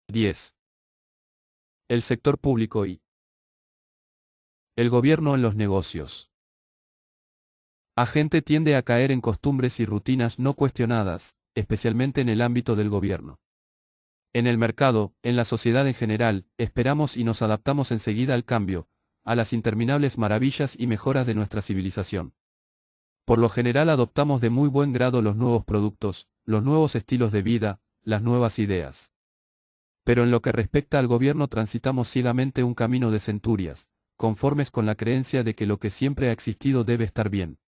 10. El sector público y el gobierno en los negocios. La gente tiende a caer en costumbres y rutinas no cuestionadas, especialmente en el ámbito del gobierno. En el mercado, en la sociedad en general, esperamos y nos adaptamos enseguida al cambio, a las interminables maravillas y mejoras de nuestra civilización. Por lo general adoptamos de muy buen grado los nuevos productos, los nuevos estilos de vida, las nuevas ideas. Pero en lo que respecta al gobierno transitamos ciegamente un camino de centurias, conformes con la creencia de que lo que siempre ha existido debe estar bien.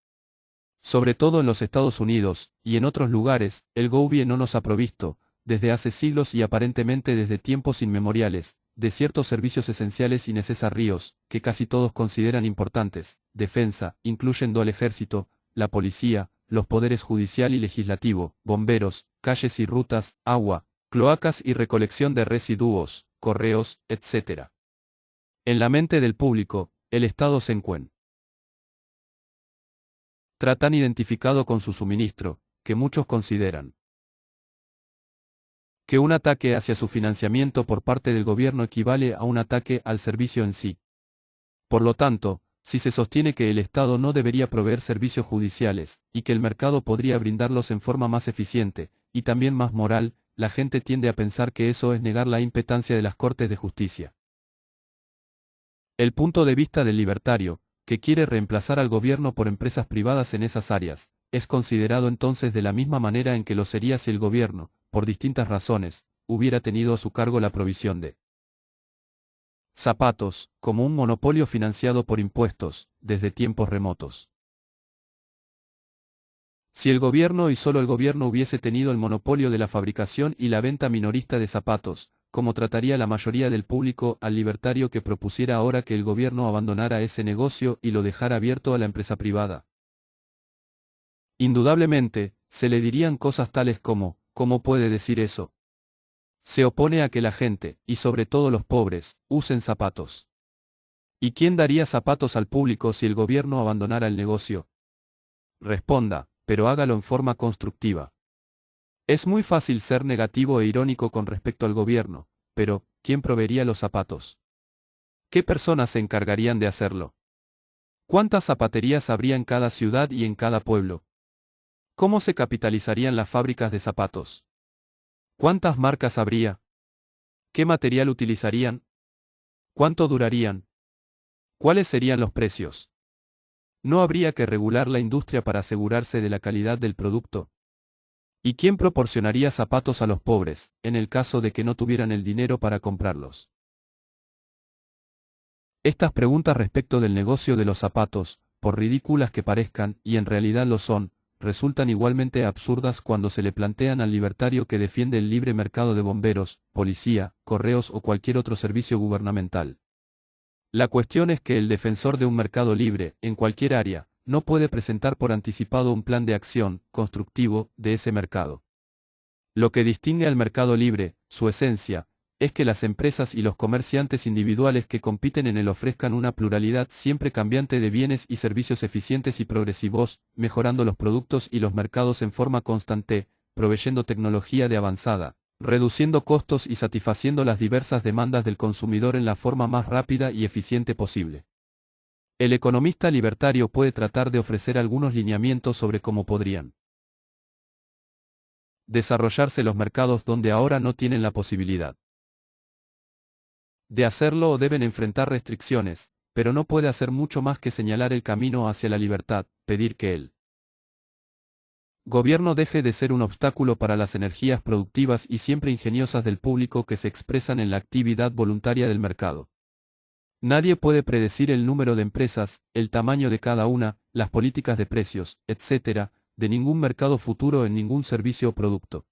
Sobre todo en los Estados Unidos, y en otros lugares, el gobierno nos ha provisto, desde hace siglos y aparentemente desde tiempos inmemoriales, de ciertos servicios esenciales y necesarios, que casi todos consideran importantes: defensa, incluyendo al ejército, la policía, los poderes judicial y legislativo, bomberos, calles y rutas, agua, cloacas y recolección de residuos, correos, etc. En la mente del público, el Estado se encuentra tan identificado con su suministro, que muchos consideran que un ataque hacia su financiamiento por parte del gobierno equivale a un ataque al servicio en sí. Por lo tanto, si se sostiene que el Estado no debería proveer servicios judiciales, y que el mercado podría brindarlos en forma más eficiente, y también más moral, la gente tiende a pensar que eso es negar la impetuosidad de las Cortes de Justicia. El punto de vista del libertario, que quiere reemplazar al gobierno por empresas privadas en esas áreas, es considerado entonces de la misma manera en que lo sería si el gobierno, por distintas razones, hubiera tenido a su cargo la provisión de zapatos, como un monopolio financiado por impuestos, desde tiempos remotos. Si el gobierno y solo el gobierno hubiese tenido el monopolio de la fabricación y la venta minorista de zapatos, ¿cómo trataría la mayoría del público al libertario que propusiera ahora que el gobierno abandonara ese negocio y lo dejara abierto a la empresa privada? Indudablemente, se le dirían cosas tales como: ¿cómo puede decir eso? Se opone a que la gente, y sobre todo los pobres, usen zapatos. ¿Y quién daría zapatos al público si el gobierno abandonara el negocio? Responda, pero hágalo en forma constructiva. Es muy fácil ser negativo e irónico con respecto al gobierno, pero ¿quién proveería los zapatos? ¿Qué personas se encargarían de hacerlo? ¿Cuántas zapaterías habría en cada ciudad y en cada pueblo? ¿Cómo se capitalizarían las fábricas de zapatos? ¿Cuántas marcas habría? ¿Qué material utilizarían? ¿Cuánto durarían? ¿Cuáles serían los precios? ¿No habría que regular la industria para asegurarse de la calidad del producto? ¿Y quién proporcionaría zapatos a los pobres, en el caso de que no tuvieran el dinero para comprarlos? Estas preguntas respecto del negocio de los zapatos, por ridículas que parezcan, y en realidad lo son, resultan igualmente absurdas cuando se le plantean al libertario que defiende el libre mercado de bomberos, policía, correos o cualquier otro servicio gubernamental. La cuestión es que el defensor de un mercado libre, en cualquier área, no puede presentar por anticipado un plan de acción constructivo de ese mercado. Lo que distingue al mercado libre, su esencia, es que las empresas y los comerciantes individuales que compiten en él ofrezcan una pluralidad siempre cambiante de bienes y servicios eficientes y progresivos, mejorando los productos y los mercados en forma constante, proveyendo tecnología de avanzada, reduciendo costos y satisfaciendo las diversas demandas del consumidor en la forma más rápida y eficiente posible. El economista libertario puede tratar de ofrecer algunos lineamientos sobre cómo podrían desarrollarse los mercados donde ahora no tienen la posibilidad de hacerlo o deben enfrentar restricciones, pero no puede hacer mucho más que señalar el camino hacia la libertad, pedir que el gobierno deje de ser un obstáculo para las energías productivas y siempre ingeniosas del público que se expresan en la actividad voluntaria del mercado. Nadie puede predecir el número de empresas, el tamaño de cada una, las políticas de precios, etc., de ningún mercado futuro en ningún servicio o producto.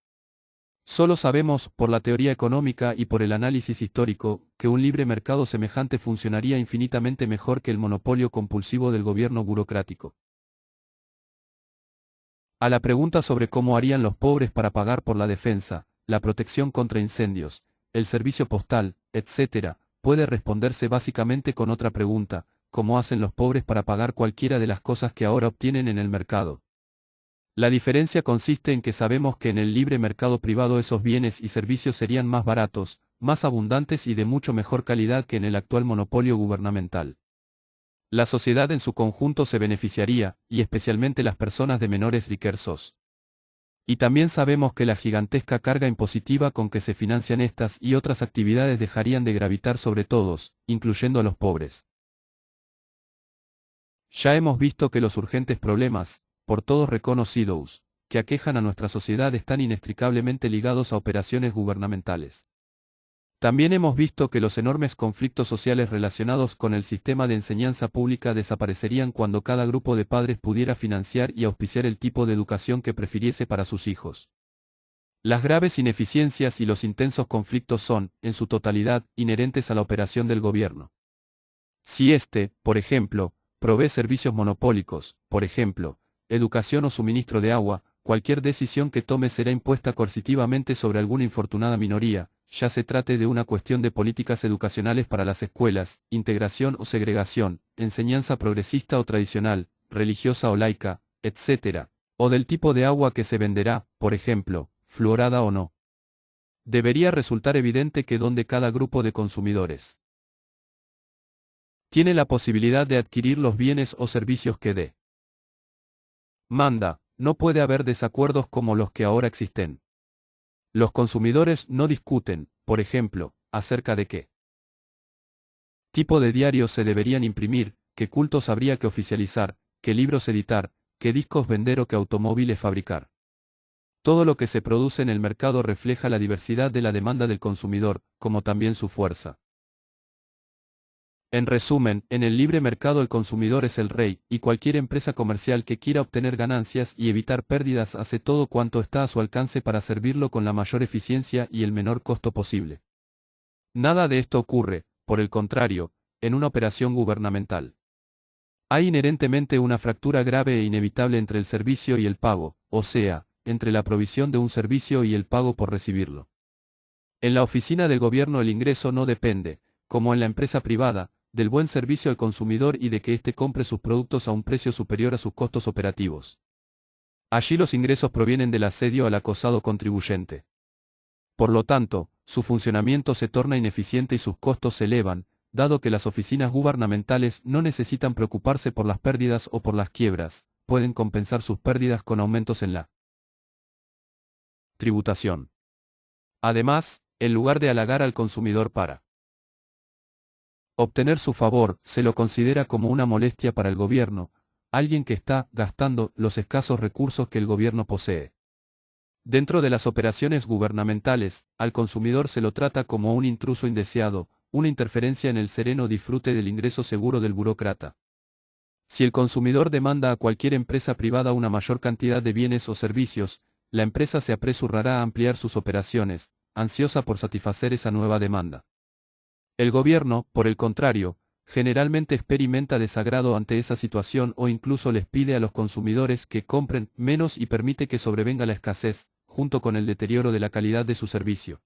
Solo sabemos, por la teoría económica y por el análisis histórico, que un libre mercado semejante funcionaría infinitamente mejor que el monopolio compulsivo del gobierno burocrático. A la pregunta sobre cómo harían los pobres para pagar por la defensa, la protección contra incendios, el servicio postal, etc., puede responderse básicamente con otra pregunta: ¿cómo hacen los pobres para pagar cualquiera de las cosas que ahora obtienen en el mercado? La diferencia consiste en que sabemos que en el libre mercado privado esos bienes y servicios serían más baratos, más abundantes y de mucho mejor calidad que en el actual monopolio gubernamental. La sociedad en su conjunto se beneficiaría, y especialmente las personas de menores recursos. Y también sabemos que la gigantesca carga impositiva con que se financian estas y otras actividades dejarían de gravitar sobre todos, incluyendo a los pobres. Ya hemos visto que los urgentes problemas, por todos reconocidos, que aquejan a nuestra sociedad están inextricablemente ligados a operaciones gubernamentales. También hemos visto que los enormes conflictos sociales relacionados con el sistema de enseñanza pública desaparecerían cuando cada grupo de padres pudiera financiar y auspiciar el tipo de educación que prefiriese para sus hijos. Las graves ineficiencias y los intensos conflictos son, en su totalidad, inherentes a la operación del gobierno. Si éste, por ejemplo, provee servicios monopólicos, por ejemplo, educación o suministro de agua, cualquier decisión que tome será impuesta coercitivamente sobre alguna infortunada minoría, ya se trate de una cuestión de políticas educacionales para las escuelas, integración o segregación, enseñanza progresista o tradicional, religiosa o laica, etc., o del tipo de agua que se venderá, por ejemplo, fluorada o no. Debería resultar evidente que donde cada grupo de consumidores tiene la posibilidad de adquirir los bienes o servicios que manda, no puede haber desacuerdos como los que ahora existen. Los consumidores no discuten, por ejemplo, acerca de qué tipo de diarios se deberían imprimir, qué cultos habría que oficializar, qué libros editar, qué discos vender o qué automóviles fabricar. Todo lo que se produce en el mercado refleja la diversidad de la demanda del consumidor, como también su fuerza. En resumen, en el libre mercado el consumidor es el rey, y cualquier empresa comercial que quiera obtener ganancias y evitar pérdidas hace todo cuanto está a su alcance para servirlo con la mayor eficiencia y el menor costo posible. Nada de esto ocurre, por el contrario, en una operación gubernamental. Hay inherentemente una fractura grave e inevitable entre el servicio y el pago, o sea, entre la provisión de un servicio y el pago por recibirlo. En la oficina del gobierno el ingreso no depende, como en la empresa privada, del buen servicio al consumidor y de que éste compre sus productos a un precio superior a sus costos operativos. Allí los ingresos provienen del asedio al acosado contribuyente. Por lo tanto, su funcionamiento se torna ineficiente y sus costos se elevan, dado que las oficinas gubernamentales no necesitan preocuparse por las pérdidas o por las quiebras, pueden compensar sus pérdidas con aumentos en la tributación. Además, en lugar de halagar al consumidor para obtener su favor, se lo considera como una molestia para el gobierno, alguien que está gastando los escasos recursos que el gobierno posee. Dentro de las operaciones gubernamentales, al consumidor se lo trata como un intruso indeseado, una interferencia en el sereno disfrute del ingreso seguro del burócrata. Si el consumidor demanda a cualquier empresa privada una mayor cantidad de bienes o servicios, la empresa se apresurará a ampliar sus operaciones, ansiosa por satisfacer esa nueva demanda. El gobierno, por el contrario, generalmente experimenta desagrado ante esa situación o incluso les pide a los consumidores que compren menos y permite que sobrevenga la escasez, junto con el deterioro de la calidad de su servicio.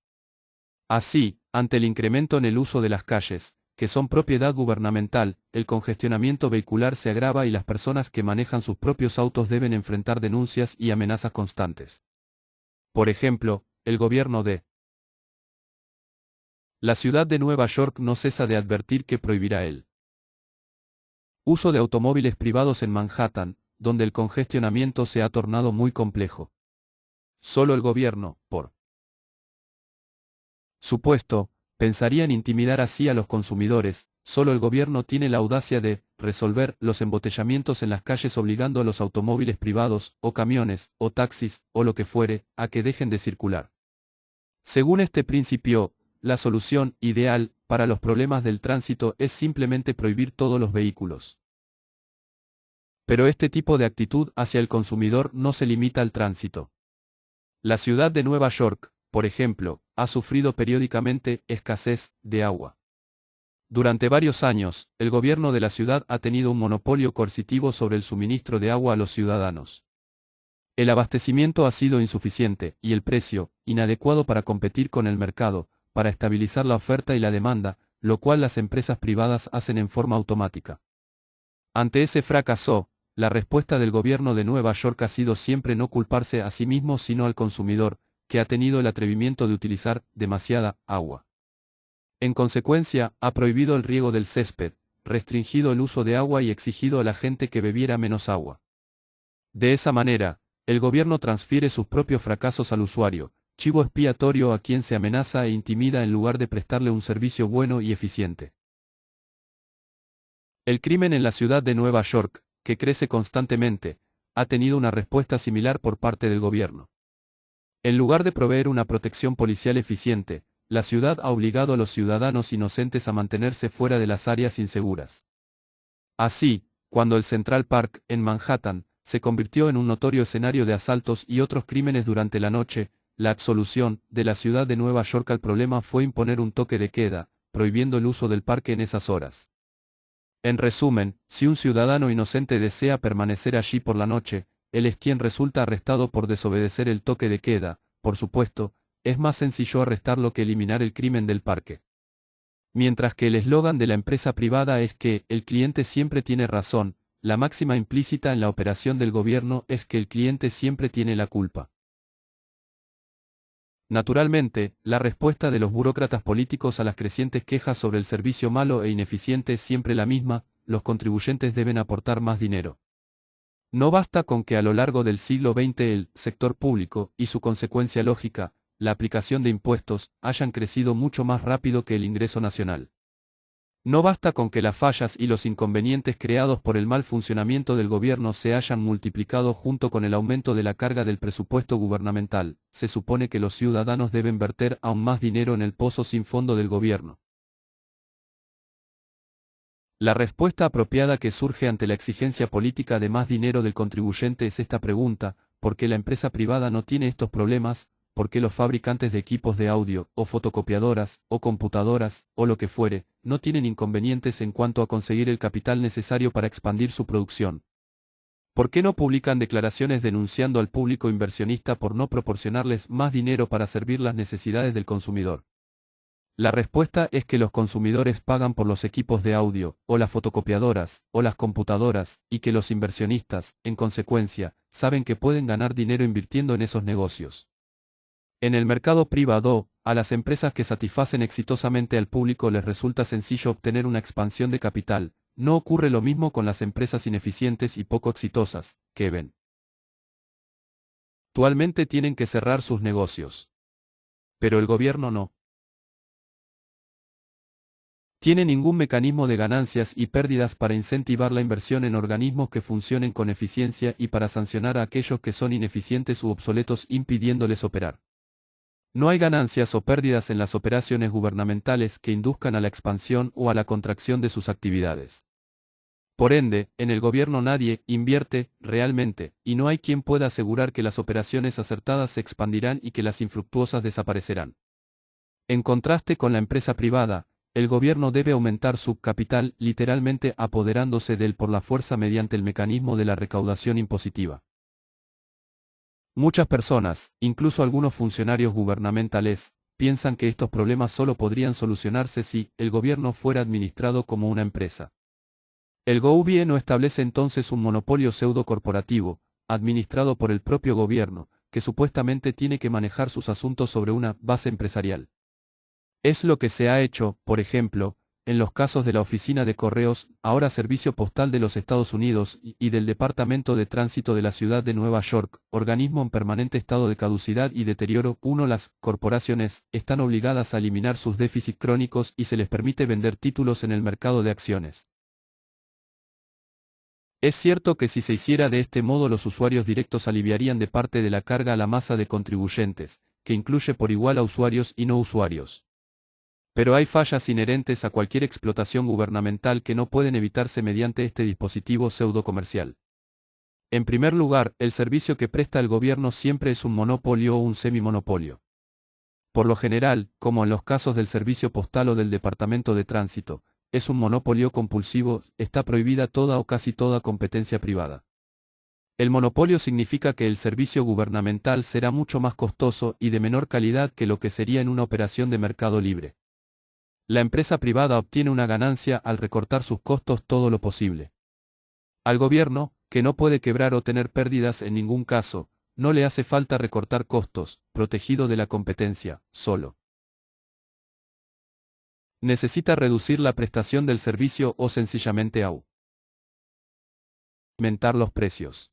Así, ante el incremento en el uso de las calles, que son propiedad gubernamental, el congestionamiento vehicular se agrava y las personas que manejan sus propios autos deben enfrentar denuncias y amenazas constantes. Por ejemplo, el gobierno de la ciudad de Nueva York no cesa de advertir que prohibirá el uso de automóviles privados en Manhattan, donde el congestionamiento se ha tornado muy complejo. Solo el gobierno, por supuesto, pensaría en intimidar así a los consumidores, solo el gobierno tiene la audacia de resolver los embotellamientos en las calles obligando a los automóviles privados, o camiones, o taxis, o lo que fuere, a que dejen de circular. Según este principio, la solución ideal para los problemas del tránsito es simplemente prohibir todos los vehículos. Pero este tipo de actitud hacia el consumidor no se limita al tránsito. La ciudad de Nueva York, por ejemplo, ha sufrido periódicamente escasez de agua. Durante varios años, el gobierno de la ciudad ha tenido un monopolio coercitivo sobre el suministro de agua a los ciudadanos. El abastecimiento ha sido insuficiente y el precio, inadecuado para competir con el mercado, para estabilizar la oferta y la demanda, lo cual las empresas privadas hacen en forma automática. Ante ese fracaso, la respuesta del gobierno de Nueva York ha sido siempre no culparse a sí mismo sino al consumidor, que ha tenido el atrevimiento de utilizar demasiada agua. En consecuencia, ha prohibido el riego del césped, restringido el uso de agua y exigido a la gente que bebiera menos agua. De esa manera, el gobierno transfiere sus propios fracasos al usuario, chivo expiatorio a quien se amenaza e intimida en lugar de prestarle un servicio bueno y eficiente. El crimen en la ciudad de Nueva York, que crece constantemente, ha tenido una respuesta similar por parte del gobierno. En lugar de proveer una protección policial eficiente, la ciudad ha obligado a los ciudadanos inocentes a mantenerse fuera de las áreas inseguras. Así, cuando el Central Park, en Manhattan, se convirtió en un notorio escenario de asaltos y otros crímenes durante la noche, la solución de la ciudad de Nueva York al problema fue imponer un toque de queda, prohibiendo el uso del parque en esas horas. En resumen, si un ciudadano inocente desea permanecer allí por la noche, él es quien resulta arrestado por desobedecer el toque de queda. Por supuesto, es más sencillo arrestarlo que eliminar el crimen del parque. Mientras que el eslogan de la empresa privada es que el cliente siempre tiene razón, la máxima implícita en la operación del gobierno es que el cliente siempre tiene la culpa. Naturalmente, la respuesta de los burócratas políticos a las crecientes quejas sobre el servicio malo e ineficiente es siempre la misma: los contribuyentes deben aportar más dinero. No basta con que a lo largo del siglo XX el sector público, y su consecuencia lógica, la aplicación de impuestos, hayan crecido mucho más rápido que el ingreso nacional. No basta con que las fallas y los inconvenientes creados por el mal funcionamiento del gobierno se hayan multiplicado junto con el aumento de la carga del presupuesto gubernamental, se supone que los ciudadanos deben verter aún más dinero en el pozo sin fondo del gobierno. La respuesta apropiada que surge ante la exigencia política de más dinero del contribuyente es esta pregunta: ¿por qué la empresa privada no tiene estos problemas? ¿Por qué los fabricantes de equipos de audio, o fotocopiadoras, o computadoras, o lo que fuere, no tienen inconvenientes en cuanto a conseguir el capital necesario para expandir su producción? ¿Por qué no publican declaraciones denunciando al público inversionista por no proporcionarles más dinero para servir las necesidades del consumidor? La respuesta es que los consumidores pagan por los equipos de audio, o las fotocopiadoras, o las computadoras, y que los inversionistas, en consecuencia, saben que pueden ganar dinero invirtiendo en esos negocios. En el mercado privado, a las empresas que satisfacen exitosamente al público les resulta sencillo obtener una expansión de capital. No ocurre lo mismo con las empresas ineficientes y poco exitosas, que eventualmente tienen que cerrar sus negocios. Pero el gobierno no tiene ningún mecanismo de ganancias y pérdidas para incentivar la inversión en organismos que funcionen con eficiencia y para sancionar a aquellos que son ineficientes u obsoletos impidiéndoles operar. No hay ganancias o pérdidas en las operaciones gubernamentales que induzcan a la expansión o a la contracción de sus actividades. Por ende, en el gobierno nadie invierte realmente, y no hay quien pueda asegurar que las operaciones acertadas se expandirán y que las infructuosas desaparecerán. En contraste con la empresa privada, el gobierno debe aumentar su capital, literalmente apoderándose de él por la fuerza mediante el mecanismo de la recaudación impositiva. Muchas personas, incluso algunos funcionarios gubernamentales, piensan que estos problemas solo podrían solucionarse si el gobierno fuera administrado como una empresa. El gobierno establece entonces un monopolio pseudo-corporativo, administrado por el propio gobierno, que supuestamente tiene que manejar sus asuntos sobre una base empresarial. Es lo que se ha hecho, por ejemplo, en los casos de la Oficina de Correos, ahora Servicio Postal de los Estados Unidos, y del Departamento de Tránsito de la Ciudad de Nueva York, organismo en permanente estado de caducidad y deterioro. Las corporaciones están obligadas a eliminar sus déficits crónicos y se les permite vender títulos en el mercado de acciones. Es cierto que si se hiciera de este modo los usuarios directos aliviarían de parte de la carga a la masa de contribuyentes, que incluye por igual a usuarios y no usuarios. Pero hay fallas inherentes a cualquier explotación gubernamental que no pueden evitarse mediante este dispositivo pseudo-comercial. En primer lugar, el servicio que presta el gobierno siempre es un monopolio o un semimonopolio. Por lo general, como en los casos del servicio postal o del Departamento de Tránsito, es un monopolio compulsivo. Está prohibida toda o casi toda competencia privada. El monopolio significa que el servicio gubernamental será mucho más costoso y de menor calidad que lo que sería en una operación de mercado libre. La empresa privada obtiene una ganancia al recortar sus costos todo lo posible. Al gobierno, que no puede quebrar o tener pérdidas en ningún caso, no le hace falta recortar costos, protegido de la competencia, solo. Necesita reducir la prestación del servicio o sencillamente aumentar los precios.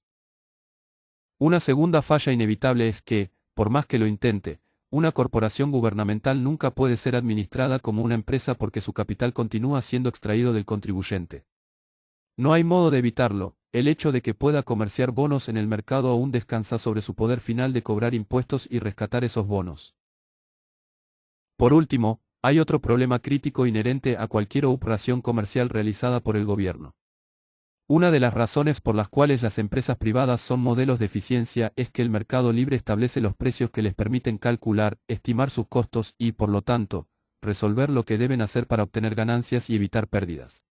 Una segunda falla inevitable es que, por más que lo intente, una corporación gubernamental nunca puede ser administrada como una empresa porque su capital continúa siendo extraído del contribuyente. No hay modo de evitarlo, el hecho de que pueda comerciar bonos en el mercado aún descansa sobre su poder final de cobrar impuestos y rescatar esos bonos. Por último, hay otro problema crítico inherente a cualquier operación comercial realizada por el gobierno. Una de las razones por las cuales las empresas privadas son modelos de eficiencia es que el mercado libre establece los precios que les permiten calcular, estimar sus costos y, por lo tanto, resolver lo que deben hacer para obtener ganancias y evitar pérdidas.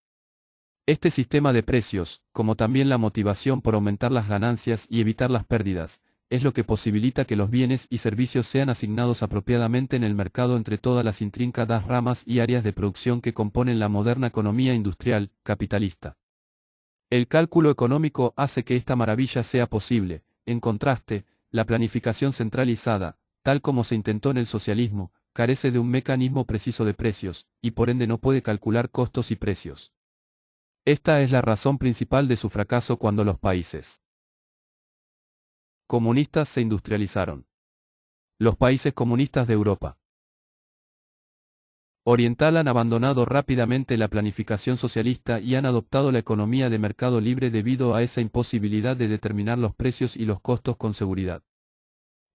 Este sistema de precios, como también la motivación por aumentar las ganancias y evitar las pérdidas, es lo que posibilita que los bienes y servicios sean asignados apropiadamente en el mercado entre todas las intrincadas ramas y áreas de producción que componen la moderna economía industrial, capitalista. El cálculo económico hace que esta maravilla sea posible. En contraste, la planificación centralizada, tal como se intentó en el socialismo, carece de un mecanismo preciso de precios, y por ende no puede calcular costos y precios. Esta es la razón principal de su fracaso cuando los países comunistas se industrializaron. Los países comunistas de Europa Oriental han abandonado rápidamente la planificación socialista y han adoptado la economía de mercado libre debido a esa imposibilidad de determinar los precios y los costos con seguridad.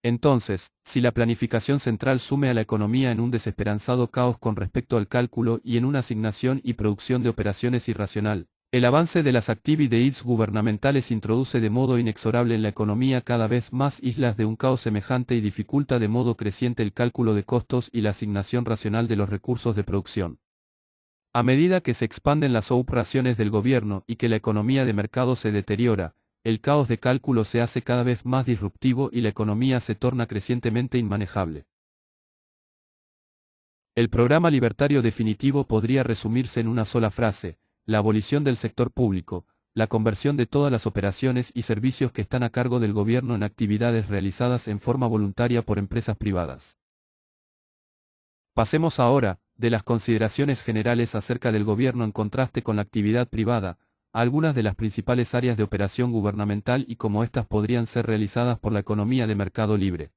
Entonces, si la planificación central sume a la economía en un desesperanzado caos con respecto al cálculo y en una asignación y producción de operaciones irracional, el avance de las actividades gubernamentales introduce de modo inexorable en la economía cada vez más islas de un caos semejante y dificulta de modo creciente el cálculo de costos y la asignación racional de los recursos de producción. A medida que se expanden las operaciones del gobierno y que la economía de mercado se deteriora, el caos de cálculo se hace cada vez más disruptivo y la economía se torna crecientemente inmanejable. El programa libertario definitivo podría resumirse en una sola frase: la abolición del sector público, la conversión de todas las operaciones y servicios que están a cargo del gobierno en actividades realizadas en forma voluntaria por empresas privadas. Pasemos ahora, de las consideraciones generales acerca del gobierno en contraste con la actividad privada, a algunas de las principales áreas de operación gubernamental y cómo éstas podrían ser realizadas por la economía de mercado libre.